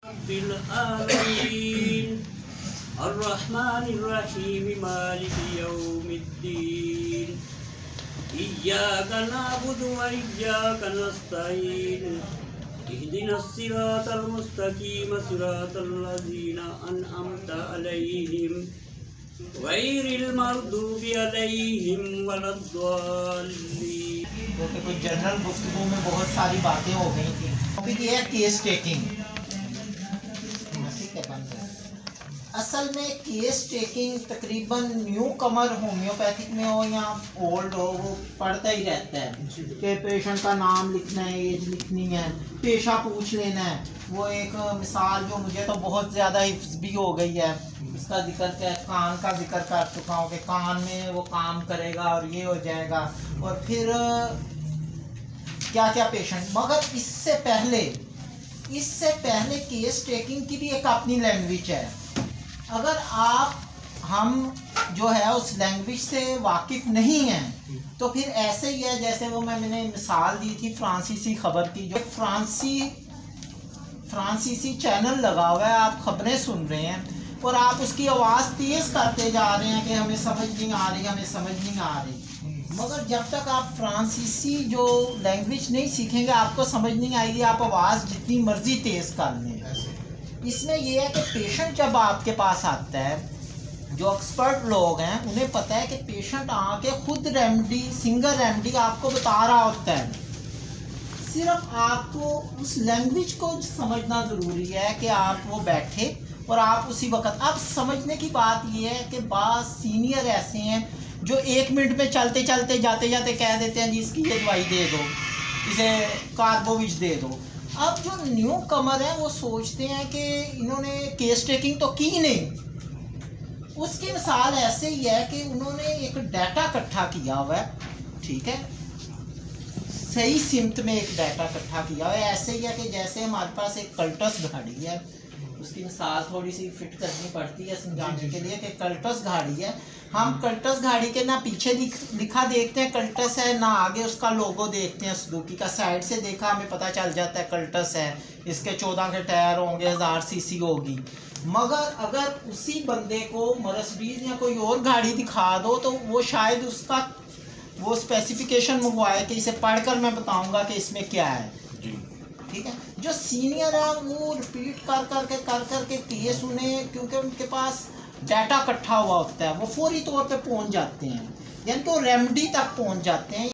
रब्बिल आलमीन अर्रहमानिर रहीम मालिकि यौमिद्दीन इय्याका नअबुदु व इय्याका नस्तईन इहदिनस सिरातल मुस्तकीम सिरातल लज़ीना अनअमता अलैहिम गैरिल मग़दूबि अलैहिम वलद्दाल्लीन। क्योंकि कुछ जनरल गुफ्तगू में बहुत सारी बातें हो गई थी। टॉपिक ये है केस टेकिंग। असल में केस टेकिंग तकरीबन न्यू कमर होम्योपैथिक में हो या ओल्ड हो, वो पढ़ता ही रहता है कि पेशेंट का नाम लिखना है, एज लिखनी है, पेशा पूछ लेना है। वो एक मिसाल जो मुझे तो बहुत ज़्यादा हिफ्ज़ भी हो गई है, इसका जिक्र क्या, कान का जिक्र कर चुका हूँ कि कान में वो काम करेगा और ये हो जाएगा, और फिर क्या क्या पेशेंट। मगर इससे पहले केस टेकिंग की भी एक अपनी लैंग्वेज है। अगर हम जो है उस लैंग्वेज से वाकिफ़ नहीं हैं तो फिर ऐसे ही है जैसे वो मैंने मिसाल दी थी फ्रांसीसी खबर की। जो फ्रांसीसी चैनल लगा हुआ है, आप खबरें सुन रहे हैं और आप उसकी आवाज़ तेज़ करते जा रहे हैं कि हमें समझ नहीं आ रही, हमें समझ नहीं आ रही। मगर जब तक आप फ्रांसीसी जो लैंग्वेज नहीं सीखेंगे आपको समझ नहीं आएगी, आप आवाज़ जितनी मर्जी तेज़ कर लें। इसमें यह है कि पेशेंट जब आपके पास आता है, जो एक्सपर्ट लोग हैं उन्हें पता है कि पेशेंट आके खुद रेमेडी, सिंगल रेमेडी आपको बता रहा होता है। सिर्फ आपको उस लैंग्वेज को समझना ज़रूरी है कि आप वो बैठे और आप उसी वक्त। अब समझने की बात यह है कि बाज़ सीनियर ऐसे हैं जो 1 मिनट में चलते चलते जाते जाते कह देते हैं जी इसकी ये दवाई दे दो, इसे कार्बोविच दे दो। अब जो न्यू कमर है वो सोचते हैं कि इन्होंने केस टेकिंग तो की नहीं। उसकी मिसाल ऐसे ही है कि उन्होंने एक डाटा इकट्ठा किया हुआ है, ठीक है, सही सिमत में एक डाटा इकट्ठा किया हुआ है। ऐसे ही है कि जैसे हमारे पास एक कल्टस घड़ी है, उसकी मिसाल थोड़ी सी फिट करनी पड़ती है समझाने के लिए कि कल्टस घड़ी है। हम कल्टस घड़ी के ना पीछे लिखा देखते हैं कल्टस है, ना आगे उसका लोगो देखते हैं सुजुकी का। साइड से देखा हमें पता चल जाता है कल्टस है, इसके 14 के टायर होंगे, 1000 सीसी होगी। मगर अगर उसी बंदे को मर्सिडीज या कोई और गाड़ी दिखा दो तो वो शायद उसका वो स्पेसिफिकेशन मंगवाए कि इसे पढ़कर मैं बताऊंगा कि इसमें क्या है, ठीक है। जो सीनियर है वो रिपीट कर करके केस उन्हें, क्योंकि उनके पास डाटा इकट्ठा हुआ होता है, वो फौरी तौर पे पहुंच जाते हैं, यानी तो रेमेडी तक पहुंच जाते हैं।